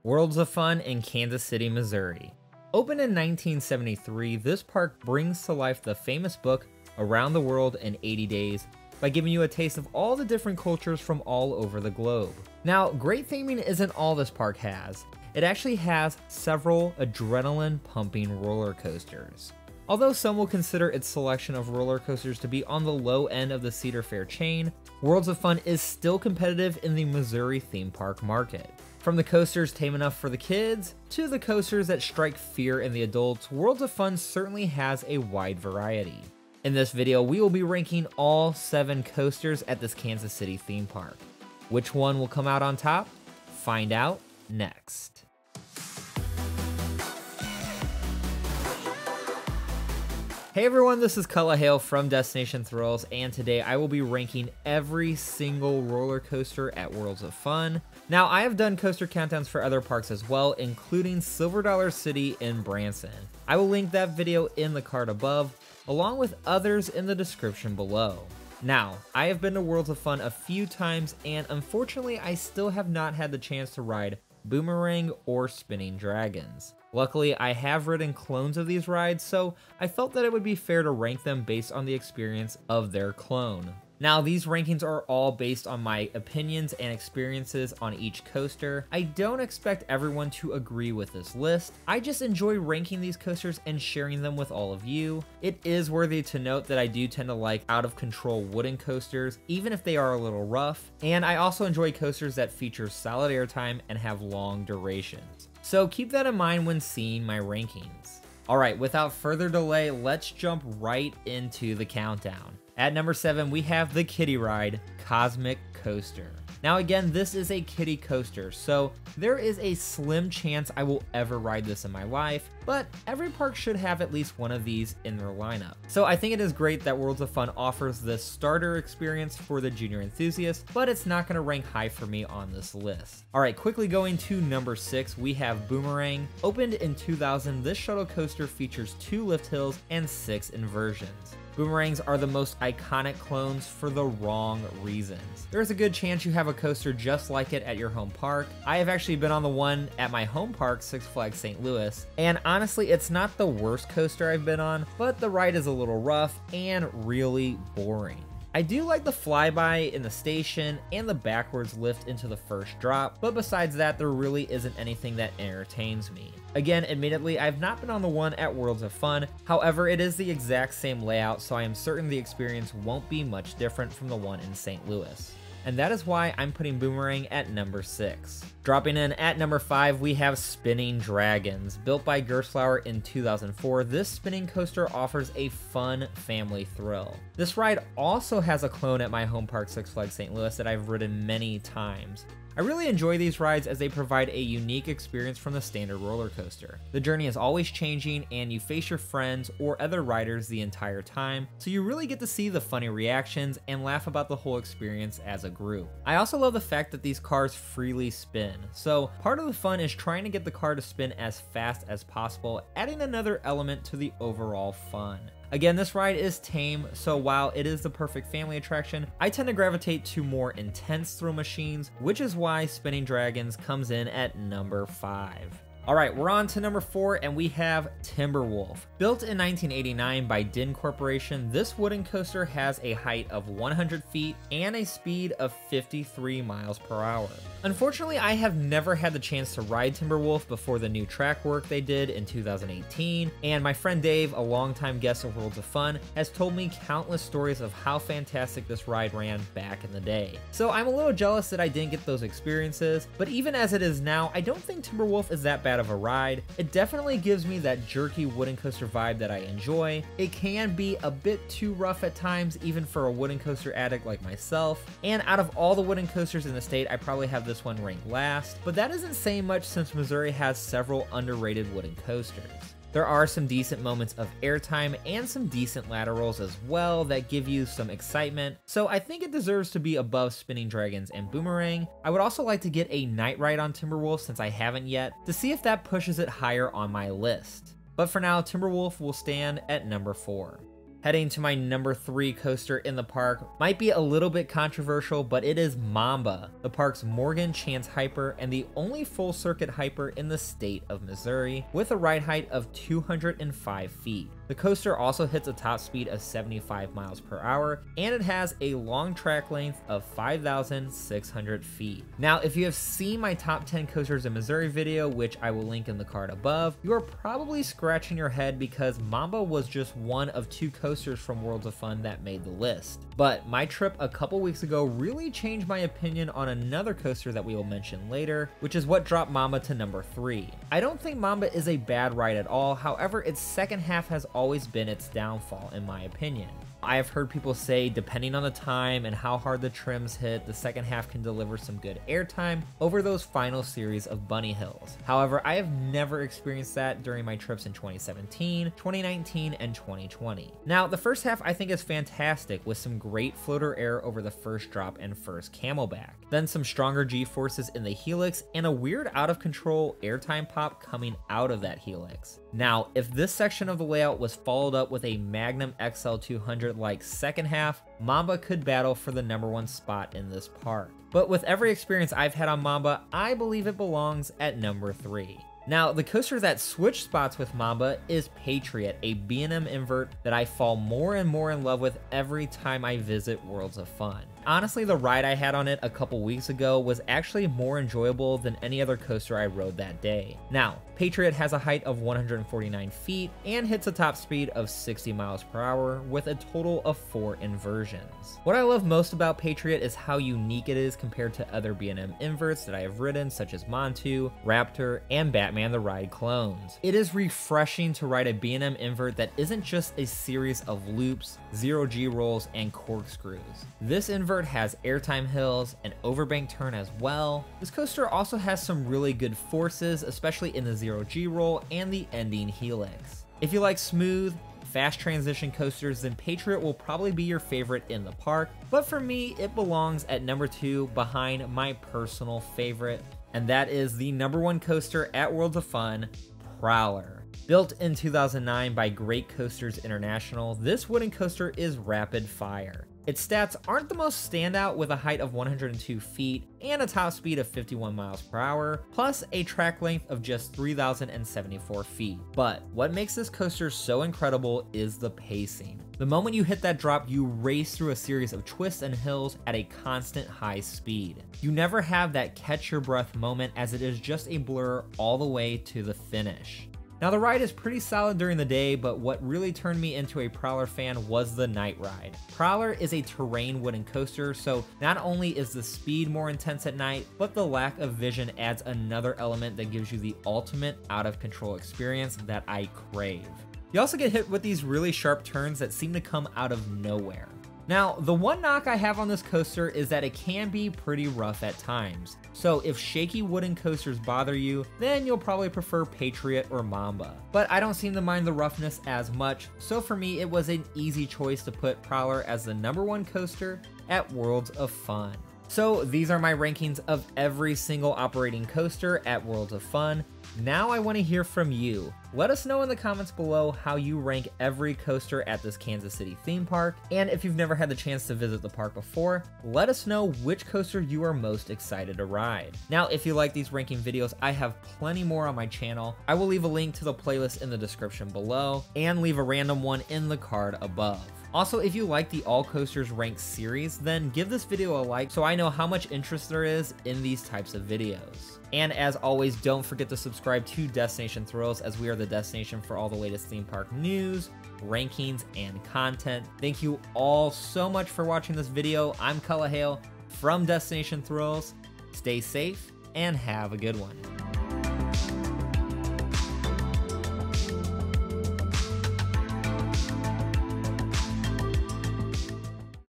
Worlds of Fun in Kansas City, Missouri. Opened in 1973, this park brings to life the famous book Around the World in 80 Days by giving you a taste of all the different cultures from all over the globe. Now, great theming isn't all this park has. It actually has several adrenaline-pumping roller coasters. Although some will consider its selection of roller coasters to be on the low end of the Cedar Fair chain, Worlds of Fun is still competitive in the Missouri theme park market. From the coasters tame enough for the kids, to the coasters that strike fear in the adults, Worlds of Fun certainly has a wide variety. In this video, we will be ranking all 7 coasters at this Kansas City theme park. Which one will come out on top? Find out next. Hey everyone, this is Cullah Hale from Destination Thrills, and today I will be ranking every single roller coaster at Worlds of Fun. Now, I have done coaster countdowns for other parks as well, including Silver Dollar City in Branson. I will link that video in the card above, along with others in the description below. Now, I have been to Worlds of Fun a few times, and unfortunately I still have not had the chance to ride Boomerang or Spinning Dragons. Luckily, I have ridden clones of these rides, so I felt that it would be fair to rank them based on the experience of their clone. Now, these rankings are all based on my opinions and experiences on each coaster. I don't expect everyone to agree with this list. I just enjoy ranking these coasters and sharing them with all of you. It is worthy to note that I do tend to like out-of-control wooden coasters, even if they are a little rough, and I also enjoy coasters that feature solid airtime and have long durations. So keep that in mind when seeing my rankings. Alright, without further delay, let's jump right into the countdown. At number 7, we have the kiddie ride, Cosmic Coaster. Now again, this is a kiddie coaster, so there is a slim chance I will ever ride this in my life, but every park should have at least one of these in their lineup. So I think it is great that Worlds of Fun offers this starter experience for the junior enthusiast, but it's not going to rank high for me on this list. Alright, quickly going to number 6, we have Boomerang. Opened in 2000, this shuttle coaster features 2 lift hills and 6 inversions. Boomerangs are the most iconic clones for the wrong reasons. There's a good chance you have a coaster just like it at your home park. I have actually been on the one at my home park, Six Flags St. Louis, and honestly, it's not the worst coaster I've been on, but the ride is a little rough and really boring. I do like the flyby in the station and the backwards lift into the first drop, but besides that, there really isn't anything that entertains me. Again, admittedly, I've not been on the one at Worlds of Fun, however, it is the exact same layout, so I am certain the experience won't be much different from the one in St. Louis. And that is why I'm putting Boomerang at number 6. Dropping in at number 5, we have Spinning Dragons. Built by Gerstlauer in 2004, this spinning coaster offers a fun family thrill. This ride also has a clone at my home park, Six Flags St. Louis, that I've ridden many times. I really enjoy these rides as they provide a unique experience from the standard roller coaster. The journey is always changing and you face your friends or other riders the entire time, so you really get to see the funny reactions and laugh about the whole experience as a group. I also love the fact that these cars freely spin, so part of the fun is trying to get the car to spin as fast as possible, adding another element to the overall fun. Again, this ride is tame, so while it is the perfect family attraction, I tend to gravitate to more intense thrill machines, which is why Spinning Dragons comes in at number 5. Alright, we're on to number 4, and we have Timberwolf. Built in 1989 by Din Corporation, this wooden coaster has a height of 100 feet and a speed of 53 miles per hour. Unfortunately, I have never had the chance to ride Timberwolf before the new track work they did in 2018, and my friend Dave, a longtime guest of Worlds of Fun, has told me countless stories of how fantastic this ride ran back in the day. So I'm a little jealous that I didn't get those experiences, but even as it is now, I don't think Timberwolf is that bad of a ride. It definitely gives me that jerky wooden coaster vibe that I enjoy. It can be a bit too rough at times, even for a wooden coaster addict like myself, and out of all the wooden coasters in the state, I probably have this one ranked last, but that isn't saying much since Missouri has several underrated wooden coasters. There are some decent moments of airtime and some decent laterals as well that give you some excitement, so I think it deserves to be above Spinning Dragons and Boomerang. I would also like to get a night ride on Timberwolf since I haven't yet, to see if that pushes it higher on my list. But for now, Timberwolf will stand at number 4. Heading to my number 3 coaster in the park might be a little bit controversial, but it is Mamba, the park's Morgan Chance hyper and the only full circuit hyper in the state of Missouri, with a ride height of 205 feet. The coaster also hits a top speed of 75 miles per hour, and it has a long track length of 5,600 feet. Now, if you have seen my top 10 coasters in Missouri video, which I will link in the card above, you are probably scratching your head because Mamba was just one of 2 coasters from Worlds of Fun that made the list. But my trip a couple weeks ago really changed my opinion on another coaster that we will mention later, which is what dropped Mamba to number 3. I don't think Mamba is a bad ride at all, however, its second half has always been its downfall in my opinion. I have heard people say depending on the time and how hard the trims hit, the second half can deliver some good airtime over those final series of bunny hills. However, I have never experienced that during my trips in 2017, 2019, and 2020. Now, the first half I think is fantastic with some great floater air over the first drop and first camelback. Then some stronger G-forces in the helix and a weird out of control airtime pop coming out of that helix. Now, if this section of the layout was followed up with a Magnum XL 200 like second half, Mamba could battle for the number 1 spot in this park. But with every experience I've had on Mamba, I believe it belongs at number 3. Now, the coaster that switched spots with Mamba is Patriot, a B&M invert that I fall more and more in love with every time I visit Worlds of Fun. Honestly, the ride I had on it a couple weeks ago was actually more enjoyable than any other coaster I rode that day. Now, Patriot has a height of 149 feet and hits a top speed of 60 miles per hour with a total of 4 inversions. What I love most about Patriot is how unique it is compared to other B&M inverts that I have ridden, such as Montu, Raptor, and Batman the Ride clones. It is refreshing to ride a B&M invert that isn't just a series of loops, 0G rolls, and corkscrews. This invert has airtime hills, an overbank turn as well. This coaster also has some really good forces, especially in the 0G roll and the ending helix. If you like smooth, fast transition coasters, then Patriot will probably be your favorite in the park, but for me, it belongs at number 2 behind my personal favorite, and that is the number 1 coaster at Worlds of Fun, Prowler. Built in 2009 by Great Coasters International, this wooden coaster is rapid fire. Its stats aren't the most standout with a height of 102 feet and a top speed of 51 miles per hour, plus a track length of just 3,074 feet. But what makes this coaster so incredible is the pacing. The moment you hit that drop, you race through a series of twists and hills at a constant high speed. You never have that catch your breath moment as it is just a blur all the way to the finish. Now, the ride is pretty solid during the day, but what really turned me into a Prowler fan was the night ride. Prowler is a terrain wooden coaster, so not only is the speed more intense at night, but the lack of vision adds another element that gives you the ultimate out of control experience that I crave. You also get hit with these really sharp turns that seem to come out of nowhere. Now, the one knock I have on this coaster is that it can be pretty rough at times. So if shaky wooden coasters bother you, then you'll probably prefer Patriot or Mamba. But I don't seem to mind the roughness as much, so for me it was an easy choice to put Prowler as the number 1 coaster at Worlds of Fun. So these are my rankings of every single operating coaster at Worlds of Fun. Now I want to hear from you. Let us know in the comments below how you rank every coaster at this Kansas City theme park, and if you've never had the chance to visit the park before, let us know which coaster you are most excited to ride. Now, if you like these ranking videos, I have plenty more on my channel. I will leave a link to the playlist in the description below, and leave a random one in the card above. Also, if you like the All Coasters Ranked series, then give this video a like so I know how much interest there is in these types of videos. And as always, don't forget to subscribe to Destination Thrills, as we are the destination for all the latest theme park news, rankings, and content. Thank you all so much for watching this video. I'm Cullah Hale from Destination Thrills. Stay safe and have a good one.